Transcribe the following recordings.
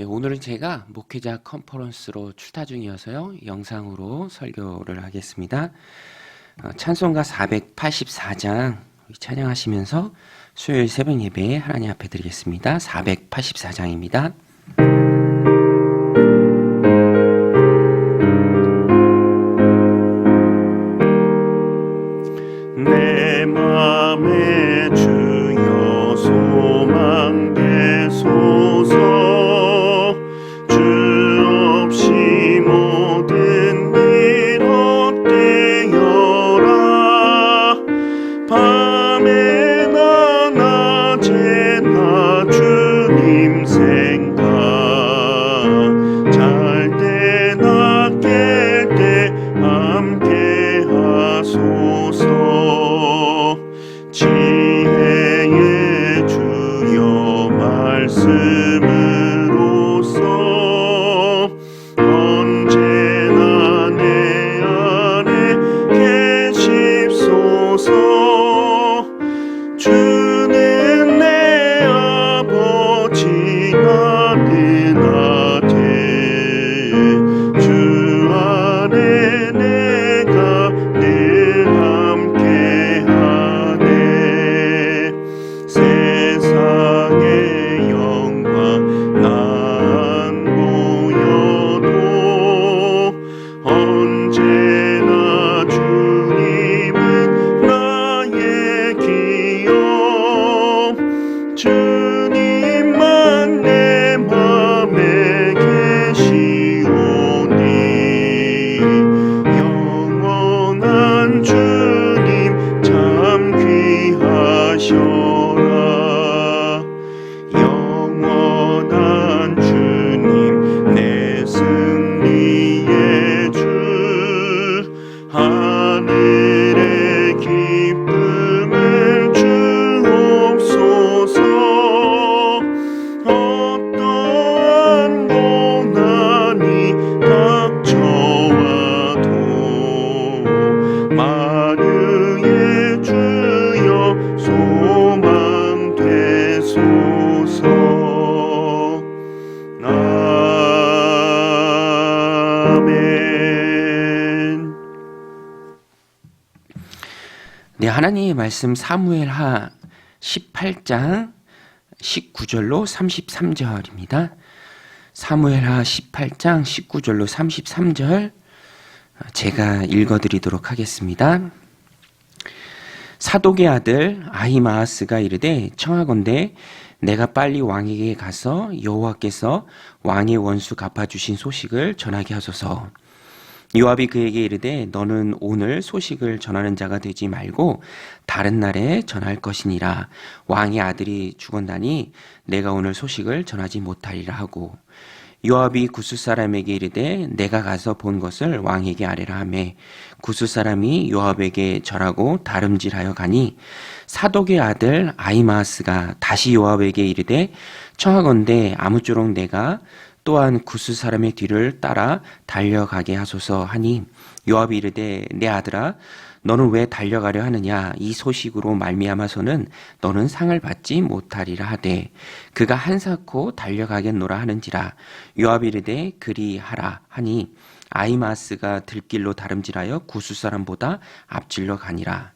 오늘은 제가 목회자 컨퍼런스로 출타 중이어서요. 영상으로 설교를 하겠습니다. 찬송가 484장 찬양하시면서 수요일 새벽 예배에 하나님 앞에 드리겠습니다. 484장입니다. 내 맘에 주여 소망 되소서. 주 없이 모든 일 헛되어라. 밤에나 낮에나 주님 생각, 잘 때나 깰 때 함께 하소서. 지혜의 주여 말씀으로써 언제나 내 안에 계십소서. 주는 내 아버지 나는 아들, 주 안에 내가 늘 함께하네. 세상의 영광 난 보여도 언제나 주님은 나의 기업. 주님만 내 맘에 계시오니 영원한 주님 참 귀하셔라. 영원한 주님 내 승리의 주, 하늘의 기쁨을 주옵소서. 어떠한 고난이 닥쳐와도 만유의 주여 소망 되소서. 아멘. 네, 하나님의 말씀 사무엘하 18장 19절로 33절입니다. 사무엘하 18장 19절로 33절 제가 읽어드리도록 하겠습니다. 사독의 아들 아히마아스가 이르되 청하건대 내가 빨리 왕에게 가서 여호와께서 왕의 원수 갚아주신 소식을 전하게 하소서. 요압이 그에게 이르되 너는 오늘 소식을 전하는 자가 되지 말고 다른 날에 전할 것이니라. 왕의 아들이 죽었나니 내가 오늘 소식을 전하지 못하리라 하고, 요압이 구스 사람에게 이르되 내가 가서 본 것을 왕에게 아뢰라 하매 구스 사람이 요압에게 절하고 다름질하여 가니, 사독의 아들 아히마아스가 다시 요압에게 이르되 청하건대 아무쪼록 내가 또한 구스 사람의 뒤를 따라 달려가게 하소서 하니, 요압이 이르되 내 아들아 너는 왜 달려가려 하느냐. 이 소식으로 말미암아서는 너는 상을 받지 못하리라 하되 그가 한사코 달려가겠노라 하는지라. 요압이 이르되 그리하라 하니 아히마아스가 들길로 다름질하여 구스 사람보다 앞질러 가니라.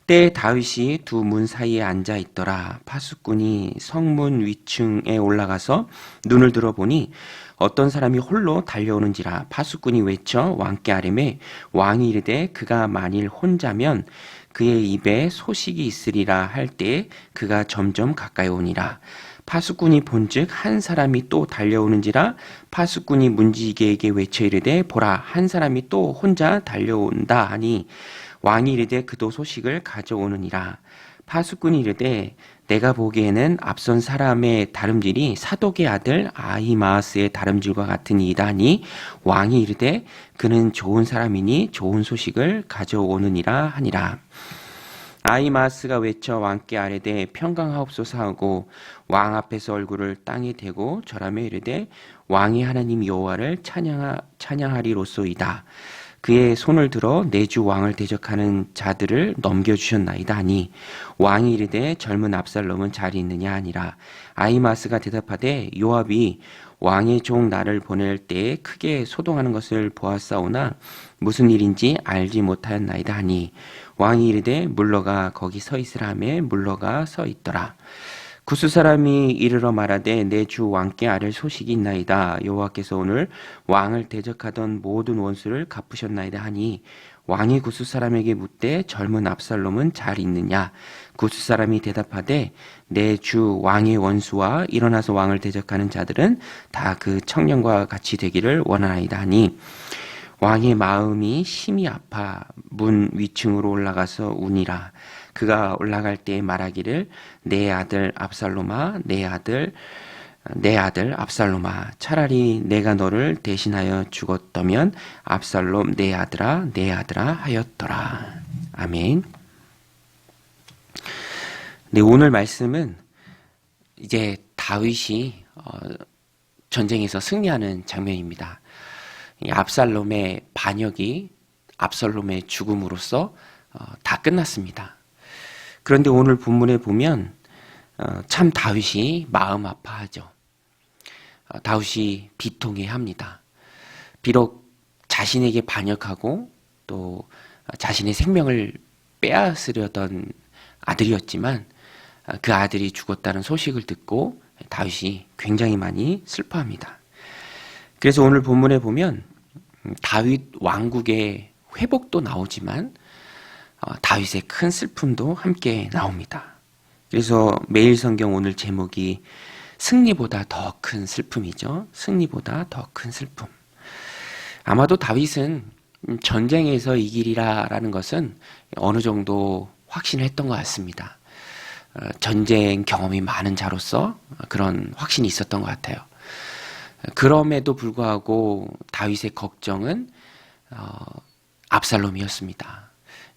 때에 다윗이 두 문 사이에 앉아 있더라. 파수꾼이 성문 위층에 올라가서 눈을 들어보니 어떤 사람이 홀로 달려오는지라. 파수꾼이 외쳐 왕께 아뢰매 왕이 이르되 그가 만일 혼자면 그의 입에 소식이 있으리라 할 때에 그가 점점 가까이 오니라. 파수꾼이 본즉 한 사람이 또 달려오는지라. 파수꾼이 문지기에게 외쳐 이르되 보라 한 사람이 또 혼자 달려온다 하니 왕이 이르되 그도 소식을 가져오느니라. 파수꾼이 이르되 내가 보기에는 앞선 사람의 다름질이 사독의 아들 아히마아스의 다름질과 같으니이다 하니 왕이 이르되 그는 좋은 사람이니 좋은 소식을 가져오느니라 하니라. 아히마아스가 외쳐 왕께 아뢰되 평강하옵소서 하고 왕 앞에서 얼굴을 땅에 대고 절하며 이르되 왕의 하나님 여호와를 찬양하리로소이다. 그의 손을 들어 내 주 왕을 대적하는 자들을 넘겨주셨나이다 하니 왕이 이르되 젊은 압살롬은 잘 있느냐 하니라. 아히마아스가 대답하되 요압이 왕의 종 나를 보낼 때에 크게 소동하는 것을 보았사오나 무슨 일인지 알지 못하였나이다 하니 왕이 이르되 물러가 거기 서 있으라 하매 물러가 서 있더라. 구스 사람이 이르러 말하되 내 주 왕께 아랠 소식이 있나이다. 여호와께서 오늘 왕을 대적하던 모든 원수를 갚으셨나이다 하니 왕이 구스 사람에게 묻되 젊은 압살롬은 잘 있느냐? 구스 사람이 대답하되 내 주 왕의 원수와 일어나서 왕을 대적하는 자들은 다 그 청년과 같이 되기를 원하나이다 하니 왕의 마음이 심히 아파 문 위층으로 올라가서 우니라. 그가 올라갈 때에 말하기를 내 아들 압살롬아 내 아들 압살롬아 차라리 내가 너를 대신하여 죽었다면 압살롬 내 아들아 하였더라. 아멘. 네, 오늘 말씀은 이제 다윗이 전쟁에서 승리하는 장면입니다. 이 압살롬의 반역이 압살롬의 죽음으로써 다 끝났습니다. 그런데 오늘 본문에 보면 참 다윗이 마음 아파하죠. 다윗이 비통해합니다. 비록 자신에게 반역하고 또 자신의 생명을 빼앗으려던 아들이었지만 그 아들이 죽었다는 소식을 듣고 다윗이 굉장히 많이 슬퍼합니다. 그래서 오늘 본문에 보면 다윗 왕국의 회복도 나오지만 다윗의 큰 슬픔도 함께 나옵니다. 그래서 매일 성경 오늘 제목이 승리보다 더 큰 슬픔이죠. 승리보다 더 큰 슬픔. 아마도 다윗은 전쟁에서 이기리라라는 것은 어느 정도 확신을 했던 것 같습니다. 전쟁 경험이 많은 자로서 그런 확신이 있었던 것 같아요. 그럼에도 불구하고 다윗의 걱정은 압살롬이었습니다.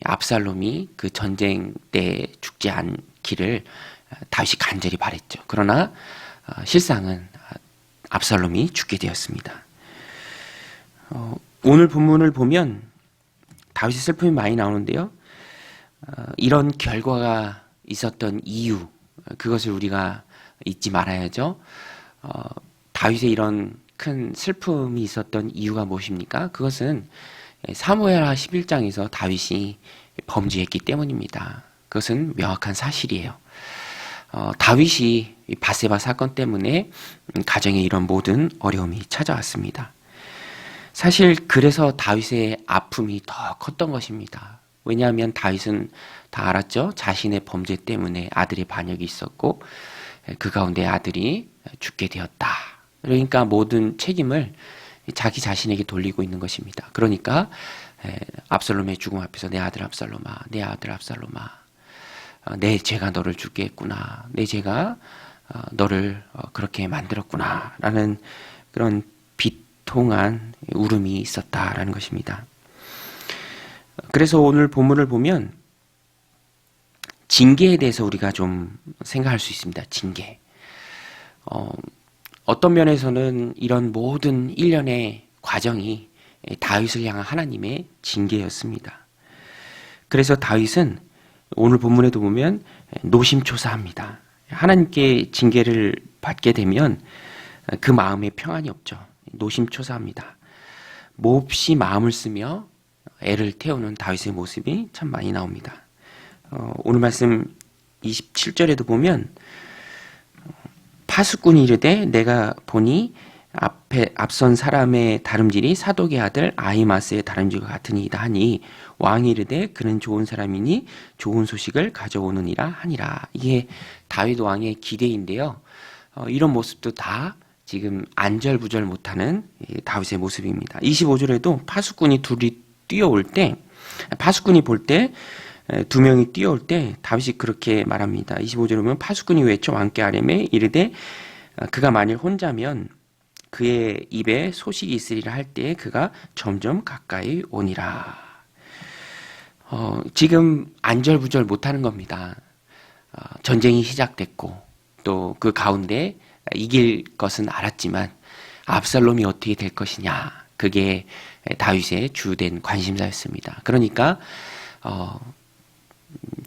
압살롬이 그 전쟁 때 죽지 않기를 다윗이 간절히 바랬죠. 그러나 실상은 압살롬이 죽게 되었습니다. 오늘 본문을 보면 다윗의 슬픔이 많이 나오는데요. 이런 결과가 있었던 이유, 그것을 우리가 잊지 말아야죠. 다윗의 이런 큰 슬픔이 있었던 이유가 무엇입니까? 그것은 사무엘하 11장에서 다윗이 범죄했기 때문입니다. 그것은 명확한 사실이에요. 다윗이 바세바 사건 때문에 가정에 이런 모든 어려움이 찾아왔습니다. 사실 그래서 다윗의 아픔이 더 컸던 것입니다. 왜냐하면 다윗은 다 알았죠. 자신의 범죄 때문에 아들의 반역이 있었고 그 가운데 아들이 죽게 되었다. 그러니까 모든 책임을 자기 자신에게 돌리고 있는 것입니다. 그러니까 압살롬의 죽음 앞에서 내 아들 압살롬아, 내 아들 압살롬아, 내 죄가 너를 죽게 했구나, 내 죄가 너를 그렇게 만들었구나 라는 그런 비통한 울음이 있었다라는 것입니다. 그래서 오늘 본문을 보면 징계에 대해서 우리가 좀 생각할 수 있습니다. 징계. 어떤 면에서는 이런 모든 일련의 과정이 다윗을 향한 하나님의 징계였습니다. 그래서 다윗은 오늘 본문에도 보면 노심초사합니다. 하나님께 징계를 받게 되면 그 마음에 평안이 없죠. 노심초사합니다. 몹시 마음을 쓰며 애를 태우는 다윗의 모습이 참 많이 나옵니다. 오늘 말씀 27절에도 보면 파수꾼이 이르되 내가 보니 앞선 사람의 다름질이 사독의 아들 아히마스의 다름질과 같으니이다 하니 왕이 이르되 그는 좋은 사람이니 좋은 소식을 가져오느니라 하니라. 이게 다윗 왕의 기대인데요. 이런 모습도 다 지금 안절부절 못하는 다윗의 모습입니다. 25절에도 파수꾼이 둘이 뛰어올 때 파수꾼이 볼 때 두 명이 뛰어올 때 다윗이 그렇게 말합니다. 25절에 보면 파수꾼이 외쳐 왕께 아뢰매 이르되 그가 만일 혼자면 그의 입에 소식이 있으리라 할 때에 그가 점점 가까이 오니라. 지금 안절부절 못하는 겁니다. 전쟁이 시작됐고 또 그 가운데 이길 것은 알았지만 압살롬이 어떻게 될 것이냐, 그게 다윗의 주된 관심사였습니다. 그러니까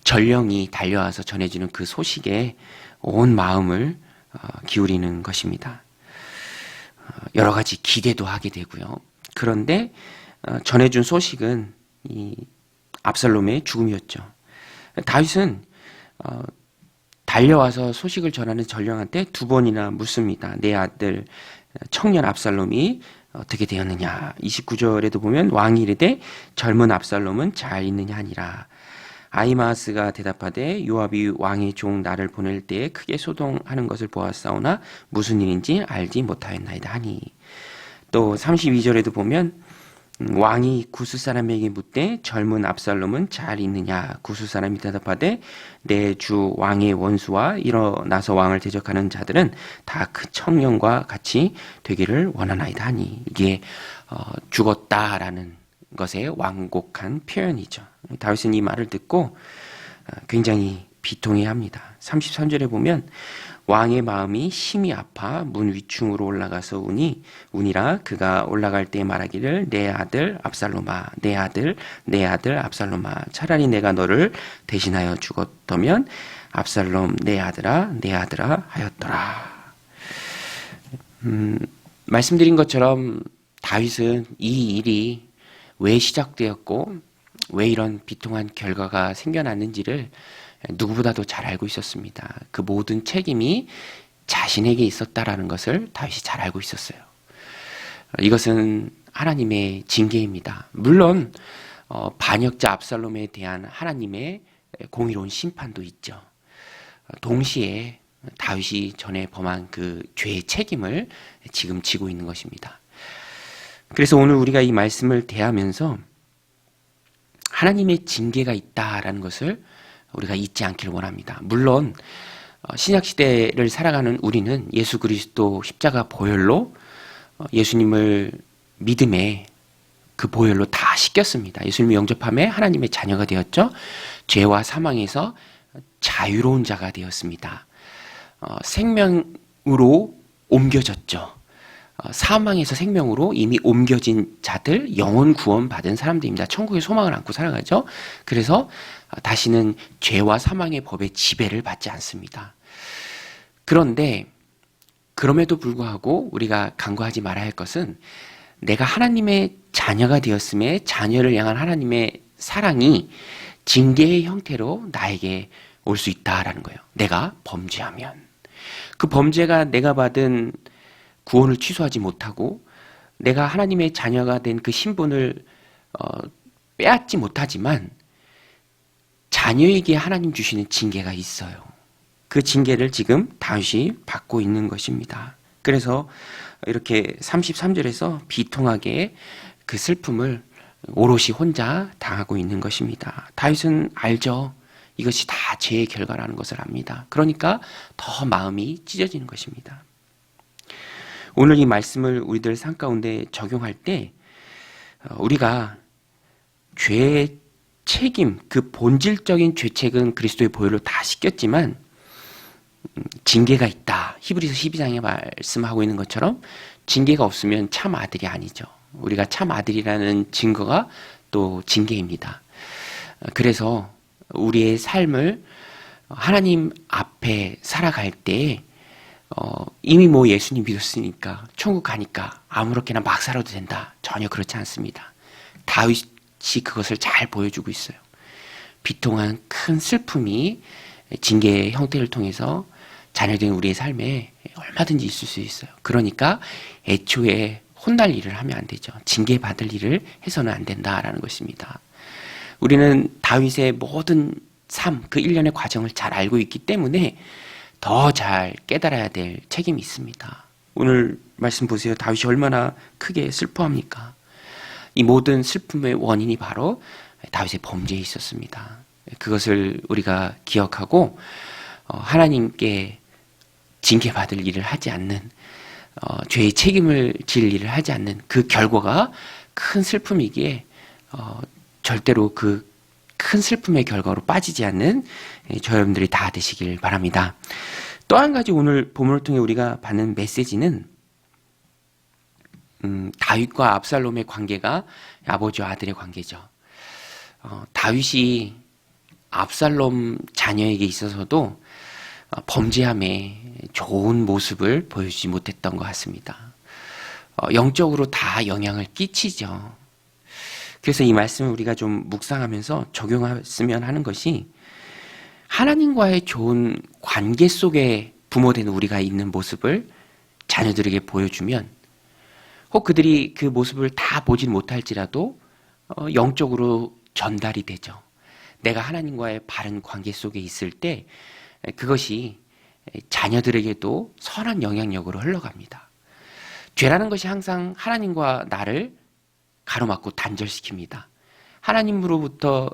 전령이 달려와서 전해주는 그 소식에 온 마음을 기울이는 것입니다. 여러 가지 기대도 하게 되고요. 그런데 전해준 소식은 이 압살롬의 죽음이었죠. 다윗은 달려와서 소식을 전하는 전령한테 2번이나 묻습니다. 내 아들 청년 압살롬이 어떻게 되었느냐. 29절에도 보면 왕이 이르되 젊은 압살롬은 잘 있느냐 하니라. 아히마아스가 대답하되 요압이 왕의 종 나를 보낼 때에 크게 소동하는 것을 보았사오나 무슨 일인지 알지 못하였나이다 하니. 또 32절에도 보면 왕이 구스 사람에게 묻되 젊은 압살롬은 잘 있느냐. 구스 사람이 대답하되 내 주 왕의 원수와 일어나서 왕을 대적하는 자들은 다 그 청년과 같이 되기를 원하나이다 하니. 이게 죽었다라는 것의 완곡한 표현이죠. 다윗은 이 말을 듣고 굉장히 비통해합니다. 33절에 보면 왕의 마음이 심히 아파 문 위층으로 올라가서 우니라. 그가 올라갈 때 말하기를 내 아들 압살롬아, 내 아들 압살롬아, 차라리 내가 너를 대신하여 죽었더면 압살롬 내 아들아 하였더라. 말씀드린 것처럼 다윗은 이 일이 왜 시작되었고 왜 이런 비통한 결과가 생겨났는지를 누구보다도 잘 알고 있었습니다. 그 모든 책임이 자신에게 있었다라는 것을 다윗이 잘 알고 있었어요. 이것은 하나님의 징계입니다. 물론 반역자 압살롬에 대한 하나님의 공의로운 심판도 있죠. 동시에 다윗이 전에 범한 그 죄의 책임을 지금 지고 있는 것입니다. 그래서 오늘 우리가 이 말씀을 대하면서 하나님의 징계가 있다라는 것을 우리가 잊지 않기를 원합니다. 물론 신약시대를 살아가는 우리는 예수 그리스도 십자가 보혈로 예수님을 믿음에 그 보혈로 다 씻겼습니다. 예수님을 영접함에 하나님의 자녀가 되었죠. 죄와 사망에서 자유로운 자가 되었습니다. 생명으로 옮겨졌죠. 사망에서 생명으로 이미 옮겨진 자들, 영혼 구원 받은 사람들입니다. 천국의 소망을 안고 살아가죠. 그래서 다시는 죄와 사망의 법의 지배를 받지 않습니다. 그런데 그럼에도 불구하고 우리가 간과하지 말아야 할 것은 내가 하나님의 자녀가 되었음에 자녀를 향한 하나님의 사랑이 징계의 형태로 나에게 올 수 있다라는 거예요. 내가 범죄하면. 그 범죄가 내가 받은 구원을 취소하지 못하고 내가 하나님의 자녀가 된 그 신분을 빼앗지 못하지만 자녀에게 하나님 주시는 징계가 있어요. 그 징계를 지금 다윗이 받고 있는 것입니다. 그래서 이렇게 33절에서 비통하게 그 슬픔을 오롯이 혼자 당하고 있는 것입니다. 다윗은 알죠. 이것이 다 죄의 결과라는 것을 압니다. 그러니까 더 마음이 찢어지는 것입니다. 오늘 이 말씀을 우리들 삶 가운데 적용할 때 우리가 죄의 책임, 그 본질적인 죄책은 그리스도의 보혈로 다 씻겼지만 징계가 있다. 히브리서 12장에 말씀하고 있는 것처럼 징계가 없으면 참 아들이 아니죠. 우리가 참 아들이라는 증거가 또 징계입니다. 그래서 우리의 삶을 하나님 앞에 살아갈 때 이미 예수님 믿었으니까 천국 가니까 아무렇게나 막 살아도 된다. 전혀 그렇지 않습니다. 다윗이 그것을 잘 보여주고 있어요. 비통한 큰 슬픔이 징계의 형태를 통해서 자녀된 우리의 삶에 얼마든지 있을 수 있어요. 그러니까 애초에 혼날 일을 하면 안 되죠. 징계받을 일을 해서는 안 된다라는 것입니다. 우리는 다윗의 모든 삶, 그 일련의 과정을 잘 알고 있기 때문에 더 잘 깨달아야 될 책임이 있습니다. 오늘 말씀 보세요. 다윗이 얼마나 크게 슬퍼합니까? 이 모든 슬픔의 원인이 바로 다윗의 범죄에 있었습니다. 그것을 우리가 기억하고 하나님께 징계받을 일을 하지 않는, 죄의 책임을 질 일을 하지 않는 그 결과가 큰 슬픔이기에 절대로 그 큰 슬픔의 결과로 빠지지 않는 저 여러분들이 다 되시길 바랍니다. 또 한 가지 오늘 본문을 통해 우리가 받는 메시지는 다윗과 압살롬의 관계가 아버지와 아들의 관계죠. 다윗이 압살롬 자녀에게 있어서도 범죄함에 좋은 모습을 보여주지 못했던 것 같습니다. 영적으로 다 영향을 끼치죠. 그래서 이 말씀을 우리가 좀 묵상하면서 적용했으면 하는 것이, 하나님과의 좋은 관계 속에 부모된 우리가 있는 모습을 자녀들에게 보여주면, 혹 그들이 그 모습을 다 보지 못할지라도 영적으로 전달이 되죠. 내가 하나님과의 바른 관계 속에 있을 때 그것이 자녀들에게도 선한 영향력으로 흘러갑니다. 죄라는 것이 항상 하나님과 나를 가로막고 단절시킵니다. 하나님으로부터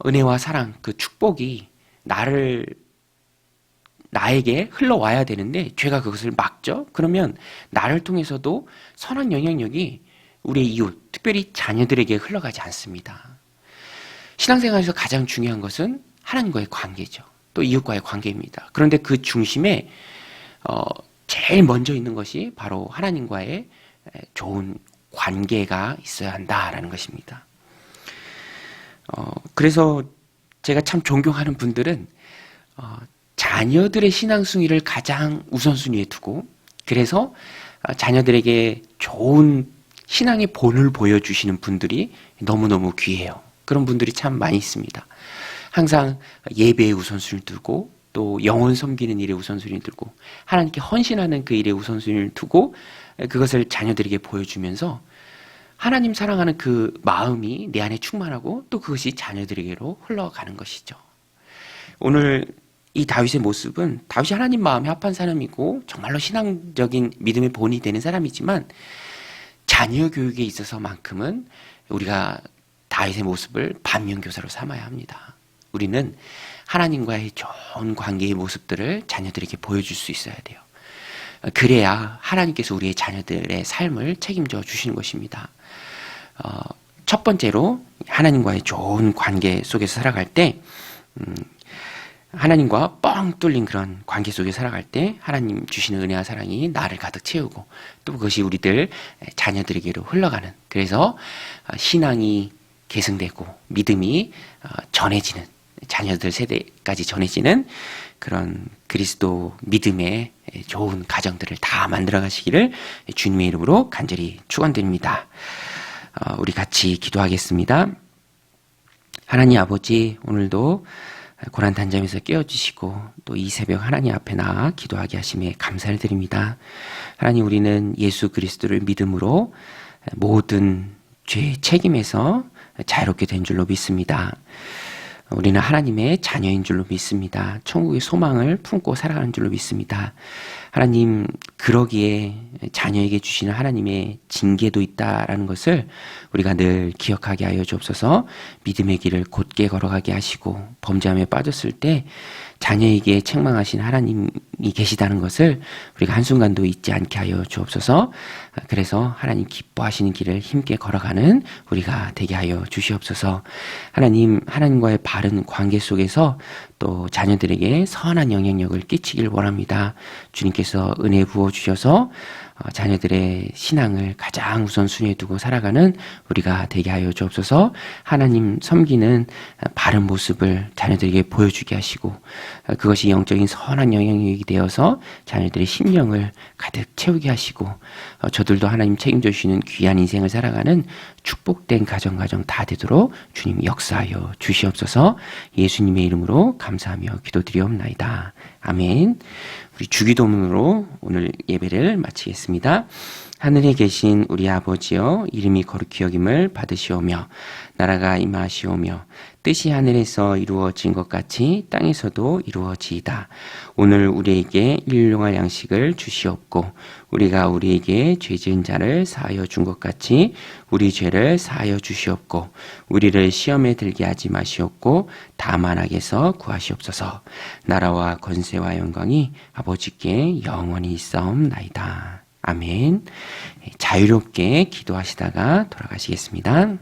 은혜와 사랑, 그 축복이 나에게 흘러와야 되는데 죄가 그것을 막죠. 그러면 나를 통해서도 선한 영향력이 우리의 이웃, 특별히 자녀들에게 흘러가지 않습니다. 신앙생활에서 가장 중요한 것은 하나님과의 관계죠. 또 이웃과의 관계입니다. 그런데 그 중심에 제일 먼저 있는 것이 바로 하나님과의 좋은 관계가 있어야 한다라는 것입니다. 그래서 제가 참 존경하는 분들은 자녀들의 신앙순위를 가장 우선순위에 두고, 그래서 자녀들에게 좋은 신앙의 본을 보여주시는 분들이 너무너무 귀해요. 그런 분들이 참 많이 있습니다. 항상 예배의 우선순위를 두고, 또 영혼 섬기는 일에 우선순위를 두고, 하나님께 헌신하는 그 일에 우선순위를 두고 그것을 자녀들에게 보여주면서 하나님 사랑하는 그 마음이 내 안에 충만하고, 또 그것이 자녀들에게로 흘러가는 것이죠. 오늘 이 다윗의 모습은, 다윗이 하나님 마음에 합한 사람이고 정말로 신앙적인 믿음의 본이 되는 사람이지만, 자녀 교육에 있어서만큼은 우리가 다윗의 모습을 반면교사로 삼아야 합니다. 우리는 하나님과의 좋은 관계의 모습들을 자녀들에게 보여줄 수 있어야 돼요. 그래야 하나님께서 우리의 자녀들의 삶을 책임져 주시는 것입니다. 첫 번째로 하나님과의 좋은 관계 속에서 살아갈 때, 하나님과 뻥 뚫린 그런 관계 속에 살아갈 때 하나님 주시는 은혜와 사랑이 나를 가득 채우고, 또 그것이 우리들 자녀들에게로 흘러가는, 그래서 신앙이 계승되고 믿음이 전해지는, 자녀들 세대까지 전해지는 그런 그리스도 믿음의 좋은 가정들을 다 만들어 가시기를 주님의 이름으로 간절히 축원드립니다. 우리 같이 기도하겠습니다. 하나님 아버지, 오늘도 고난 단잠에서 깨워주시고 또 이 새벽 하나님 앞에 나아 기도하게 하심에 감사를 드립니다. 하나님, 우리는 예수 그리스도를 믿음으로 모든 죄의 책임에서 자유롭게 된 줄로 믿습니다. 우리는 하나님의 자녀인 줄로 믿습니다. 천국의 소망을 품고 살아가는 줄로 믿습니다. 하나님, 그러기에 자녀에게 주시는 하나님의 징계도 있다라는 것을 우리가 늘 기억하게 하여 주옵소서. 믿음의 길을 곧게 걸어가게 하시고, 범죄함에 빠졌을 때 자녀에게 책망하신 하나님이 계시다는 것을 우리가 한순간도 잊지 않게 하여 주옵소서. 그래서 하나님 기뻐하시는 길을 힘께 걸어가는 우리가 되게 하여 주시옵소서. 하나님, 하나님과의 바른 관계 속에서 또 자녀들에게 선한 영향력을 끼치길 원합니다. 주님께서 은혜 부어주셔서 자녀들의 신앙을 가장 우선순위에 두고 살아가는 우리가 되게 하여 주옵소서. 하나님 섬기는 바른 모습을 자녀들에게 보여주게 하시고, 그것이 영적인 선한 영향력이 되어서 자녀들의 심령을 가득 채우게 하시고, 저들도 하나님 책임져 주시는 귀한 인생을 살아가는 축복된 가정 다 되도록 주님 역사하여 주시옵소서. 예수님의 이름으로 감사하며 기도드리옵나이다. 아멘. 우리 주기도문으로 오늘 예배를 마치겠습니다. 하늘에 계신 우리 아버지여, 이름이 거룩히 여김을 받으시오며 나라가 임하시오며 뜻이 하늘에서 이루어진 것 같이 땅에서도 이루어지이다. 오늘 우리에게 일용할 양식을 주시옵고, 우리가 우리에게 죄 지은 자를 사하여 준 것 같이 우리 죄를 사하여 주시옵고, 우리를 시험에 들게 하지 마시옵고 다만 악에서 구하시옵소서. 나라와 권세와 영광이 아버지께 영원히 있사옵나이다. 아멘. 자유롭게 기도하시다가 돌아가시겠습니다.